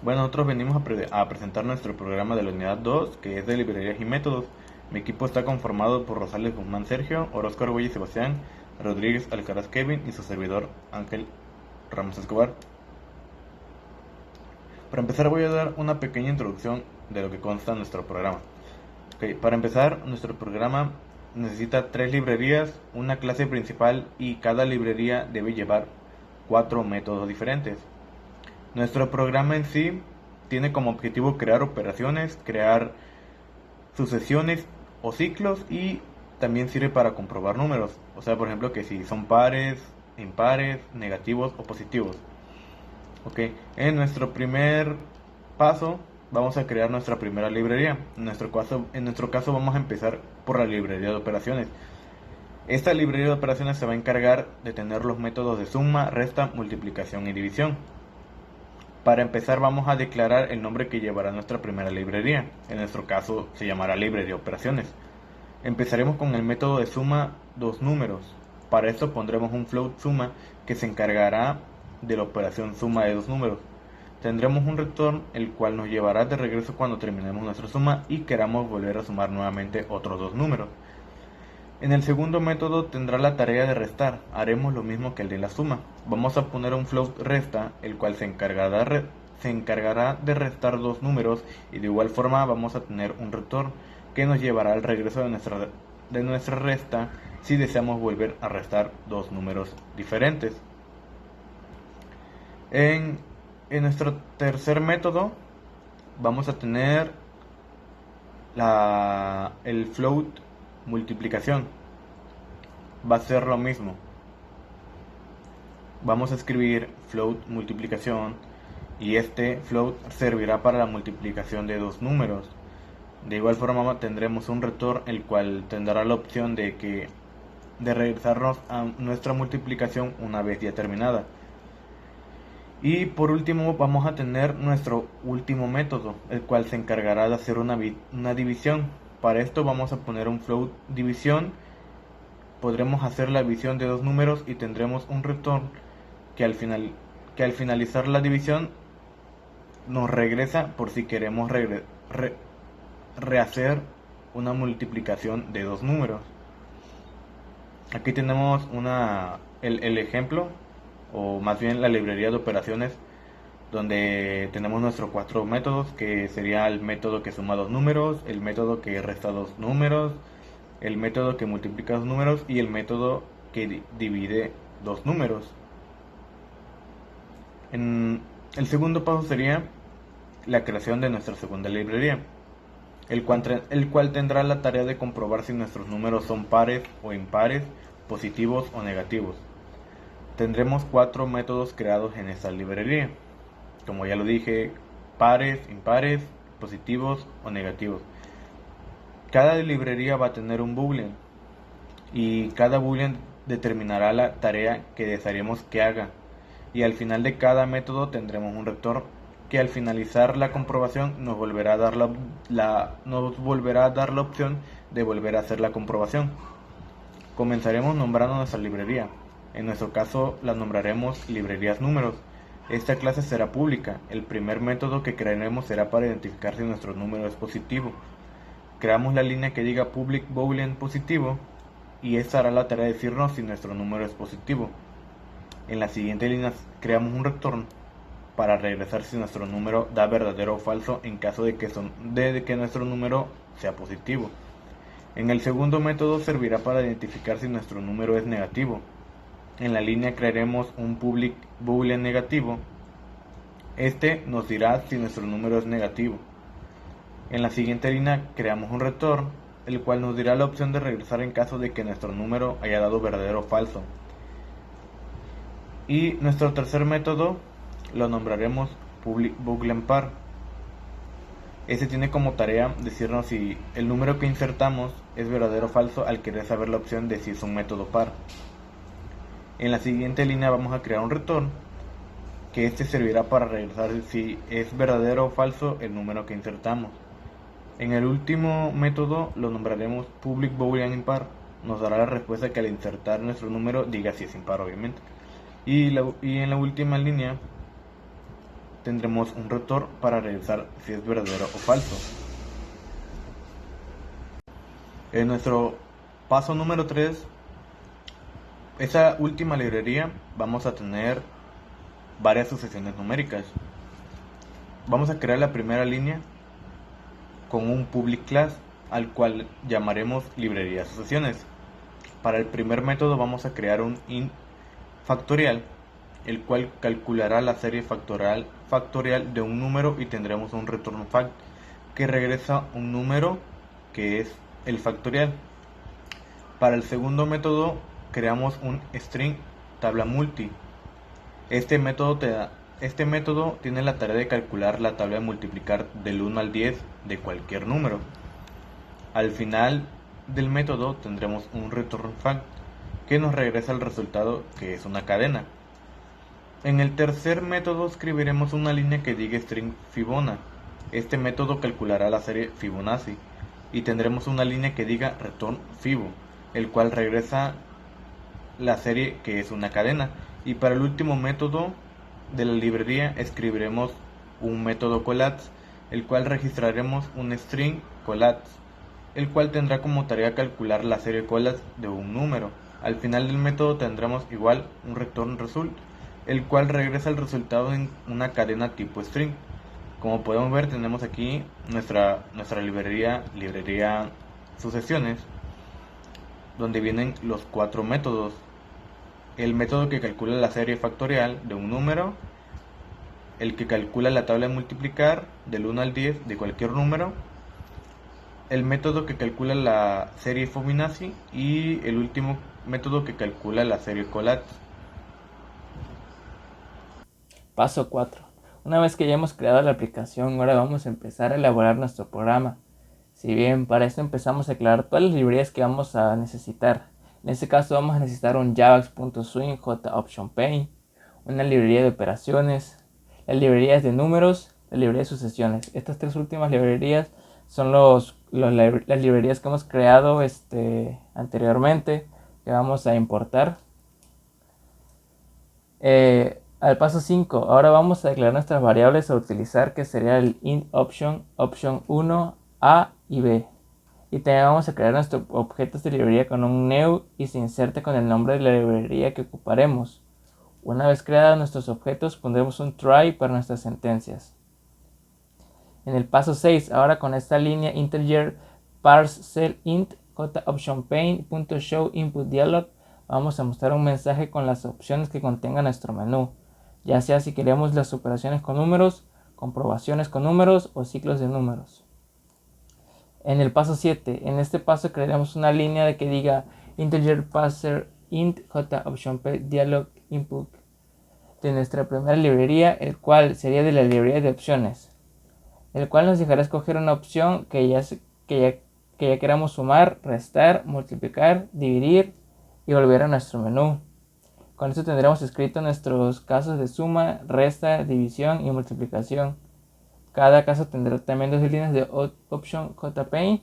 Bueno, nosotros venimos a presentar nuestro programa de la unidad 2, que es de librerías y métodos. Mi equipo está conformado por Rosales Guzmán Sergio, Orozco Argüelles Sebastián, Rodríguez Alcaraz Kevin y su servidor Ángel Ramos Escobar. Para empezar voy a dar una pequeña introducción de lo que consta nuestro programa. Para empezar, nuestro programa necesita 3 librerías, una clase principal y cada librería debe llevar 4 métodos diferentes. Nuestro programa en sí tiene como objetivo crear operaciones, crear sucesiones o ciclos y también sirve para comprobar números. O sea, por ejemplo, que si son pares, impares, negativos o positivos. Ok, en nuestro primer paso vamos a crear nuestra primera librería. En nuestro caso vamos a empezar por la librería de operaciones. Esta librería de operaciones se va a encargar de tener los métodos de suma, resta, multiplicación y división. Para empezar vamos a declarar el nombre que llevará nuestra primera librería. En nuestro caso se llamará librería de operaciones. Empezaremos con el método de suma dos números. Para esto pondremos un float suma que se encargará de la operación suma de dos números. Tendremos un return el cual nos llevará de regreso cuando terminemos nuestra suma y queramos volver a sumar nuevamente otros dos números. En el segundo método tendrá la tarea de restar. Haremos lo mismo que el de la suma. Vamos a poner un float resta, el cual se encargará de restar dos números y de igual forma vamos a tener un return que nos llevará al regreso de nuestra resta si deseamos volver a restar dos números diferentes. En nuestro tercer método vamos a tener el float multiplicación. Va a ser lo mismo. Vamos a escribir float multiplicación y este float servirá para la multiplicación de dos números. De igual forma tendremos un return el cual tendrá la opción de regresarnos a nuestra multiplicación una vez ya terminada. Y por último vamos a tener nuestro último método, el cual se encargará de hacer una división. Para esto vamos a poner un float división. Podremos hacer la división de dos números y tendremos un return que al finalizar la división nos regresa por si queremos rehacer una multiplicación de dos números. Aquí tenemos el ejemplo, o más bien la librería de operaciones, donde tenemos nuestros 4 métodos, que sería el método que suma dos números, el método que resta dos números, el método que multiplica dos números y el método que divide dos números. El segundo paso sería la creación de nuestra segunda librería, el cual tendrá la tarea de comprobar si nuestros números son pares o impares, positivos o negativos. Tendremos 4 métodos creados en esta librería, como ya lo dije, pares, impares, positivos o negativos. Cada librería va a tener un boolean y cada boolean determinará la tarea que desearemos que haga, y al final de cada método tendremos un return que al finalizar la comprobación nos volverá a dar la opción de volver a hacer la comprobación. Comenzaremos nombrando nuestra librería. En nuestro caso la nombraremos librerías números. Esta clase será pública. El primer método que crearemos será para identificar si nuestro número es positivo. Creamos la línea que diga public boolean positivo y esta hará la tarea de decirnos si nuestro número es positivo. En la siguiente línea creamos un return para regresar si nuestro número da verdadero o falso en caso de que nuestro número sea positivo. En el segundo método servirá para identificar si nuestro número es negativo. En la línea crearemos un public boolean negativo. Este nos dirá si nuestro número es negativo. En la siguiente línea creamos un return, el cual nos dirá la opción de regresar en caso de que nuestro número haya dado verdadero o falso. Y nuestro tercer método lo nombraremos public boolean par. Este tiene como tarea decirnos si el número que insertamos es verdadero o falso al querer saber la opción de si es un método par. En la siguiente línea vamos a crear un return que este servirá para regresar si es verdadero o falso el número que insertamos. En el último método lo nombraremos public boolean impar. Nos dará la respuesta que al insertar nuestro número diga si es impar, obviamente. Y en la última línea tendremos un rotor para revisar si es verdadero o falso. En nuestro paso número 3, esa última librería, vamos a tener varias sucesiones numéricas. Vamos a crear la primera línea con un public class al cual llamaremos librería sucesiones. Para el primer método vamos a crear un int factorial, el cual calculará la serie factorial de un número y tendremos un return fact que regresa un número que es el factorial. Para el segundo método creamos un string tabla multi. Este método tiene la tarea de calcular la tabla de multiplicar del 1 al 10 de cualquier número. Al final del método tendremos un return fact que nos regresa el resultado, que es una cadena. En el tercer método escribiremos una línea que diga string Fibona. Este método calculará la serie Fibonacci y tendremos una línea que diga return Fibo, el cual regresa la serie, que es una cadena. Y para el último método de la librería escribiremos un método collapse, el cual registraremos un string collapse, el cual tendrá como tarea calcular la serie collapse de un número. Al final del método tendremos igual un return result, el cual regresa el resultado en una cadena tipo string. Como podemos ver, tenemos aquí nuestra librería sucesiones, donde vienen los 4 métodos. El método que calcula la serie factorial de un número, el que calcula la tabla de multiplicar del 1 al 10 de cualquier número, el método que calcula la serie Fibonacci y el último método que calcula la serie collapse. Paso 4. Una vez que ya hemos creado la aplicación, ahora vamos a empezar a elaborar nuestro programa. Si bien para esto empezamos a aclarar todas las librerías que vamos a necesitar. En este caso vamos a necesitar un javax.swing JOptionPaint, una librería de operaciones, las librerías de números, la librería de sucesiones. Estas tres últimas librerías son las librerías que hemos creado anteriormente, que vamos a importar. Al paso 5, ahora vamos a declarar nuestras variables a utilizar, que sería el int option 1, a y b. Y también vamos a crear nuestros objetos de librería con un new y se inserta con el nombre de la librería que ocuparemos. Una vez creados nuestros objetos, pondremos un try para nuestras sentencias. En el paso 6, ahora con esta línea integer parse int jOptionPaint.show input dialog, vamos a mostrar un mensaje con las opciones que contenga nuestro menú, ya sea si queremos las operaciones con números, comprobaciones con números o ciclos de números. En el paso 7, en este paso crearemos una línea de que diga integer parser int jOptionPaint dialog input de nuestra primera librería, el cual sería de la librería de opciones, el cual nos dejará escoger una opción que ya queramos sumar, restar, multiplicar, dividir y volver a nuestro menú. Con esto tendremos escrito nuestros casos de suma, resta, división y multiplicación. Cada caso tendrá también dos líneas de option JPaint,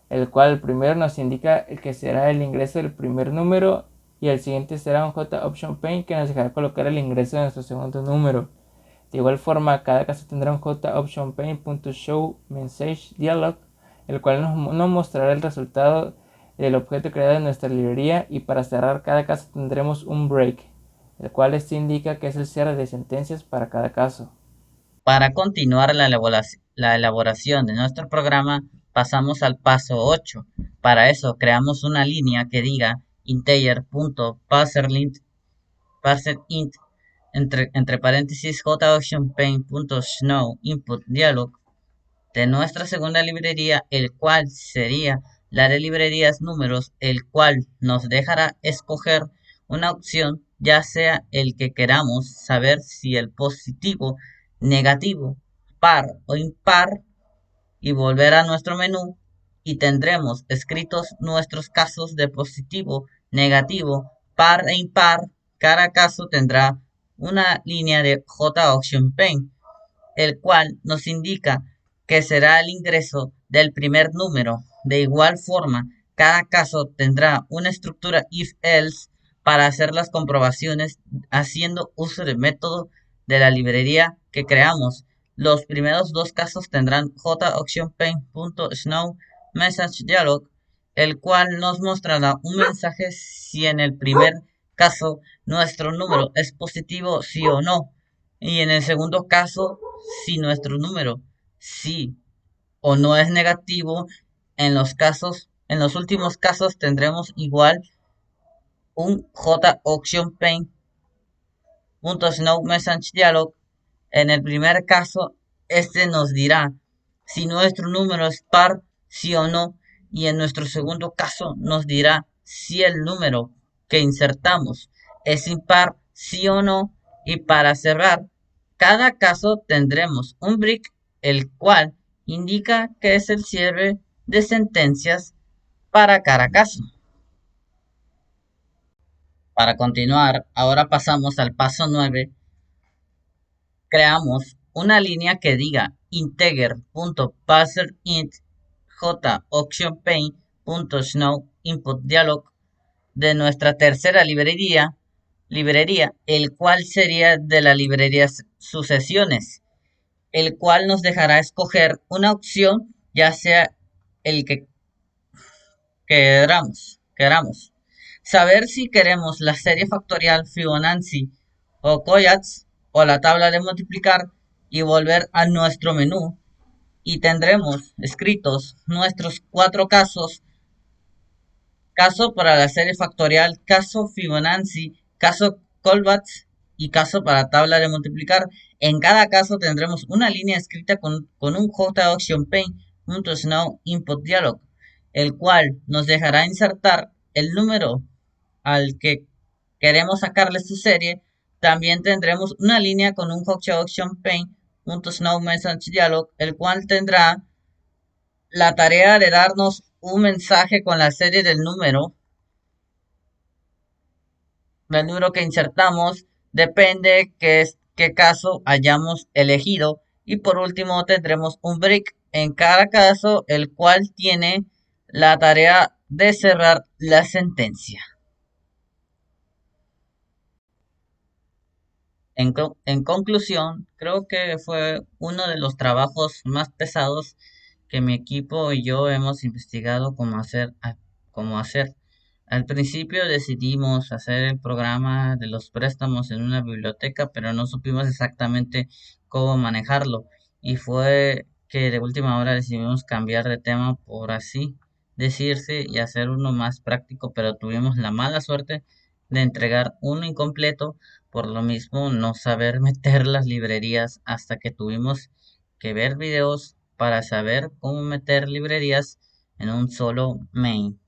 el cual el primero nos indica el que será el ingreso del primer número y el siguiente será un jOptionPaint que nos dejará colocar el ingreso de nuestro segundo número. De igual forma, cada caso tendrá un jOptionPaint.showMessageDialog, el cual nos mostrará el resultado del objeto creado en nuestra librería, y para cerrar cada caso tendremos un break, el cual indica que es el cierre de sentencias para cada caso. Para continuar la elaboración de nuestro programa, pasamos al paso 8. Para eso creamos una línea que diga integer.parseInt entre paréntesis jOptionPaint.show input dialog de nuestra segunda librería, el cual sería la de librerías números, el cual nos dejará escoger una opción, ya sea el que queramos saber si el positivo, negativo, par o impar, y volver a nuestro menú y tendremos escritos nuestros casos de positivo, negativo, par e impar. Cada caso tendrá una línea de jOptionPaint, el cual nos indica que será el ingreso del primer número. De igual forma, cada caso tendrá una estructura if-else para hacer las comprobaciones haciendo uso del método de la librería que creamos. Los primeros dos casos tendrán jOctionPaint.SnowMessageDialog, el cual nos mostrará un mensaje si en el primer caso nuestro número es positivo sí o no, y en el segundo caso si nuestro número sí o no es negativo. En los últimos casos tendremos igual un jOctionPaint.SnowMessageDialog. En el primer caso, este nos dirá si nuestro número es par, sí o no, y en nuestro segundo caso nos dirá si el número que insertamos es impar, sí o no, y para cerrar cada caso tendremos un break, el cual indica que es el cierre de sentencias para cada caso. Para continuar, ahora pasamos al paso 9. Creamos una línea que diga integer.parserInt jOctionPaint.SnowInputDialog de nuestra tercera librería, el cual sería de la librería sucesiones, el cual nos dejará escoger una opción, ya sea el que queramos. Saber si queremos la serie factorial Fibonacci o Koyatz o la tabla de multiplicar y volver a nuestro menú, y tendremos escritos nuestros 4 casos: caso para la serie factorial, caso Fibonacci, caso Koyatz y caso para tabla de multiplicar. En cada caso tendremos una línea escrita con un jOctionPaint.SnowInputDialog, el cual nos dejará insertar el número al que queremos sacarle su serie. También tendremos una línea con un jOctionPaint.SnowMessageDialog, el cual tendrá la tarea de darnos un mensaje con la serie del número que insertamos, depende qué caso hayamos elegido. Y por último tendremos un break en cada caso, el cual tiene la tarea de cerrar la sentencia. En conclusión, creo que fue uno de los trabajos más pesados que mi equipo y yo hemos investigado cómo hacer. Al principio decidimos hacer el programa de los préstamos en una biblioteca, pero no supimos exactamente cómo manejarlo. Y fue que de última hora decidimos cambiar de tema, por así decirse, y hacer uno más práctico, pero tuvimos la mala suerte de entregar uno incompleto, por lo mismo no saber meter las librerías, hasta que tuvimos que ver videos para saber cómo meter librerías en un solo main.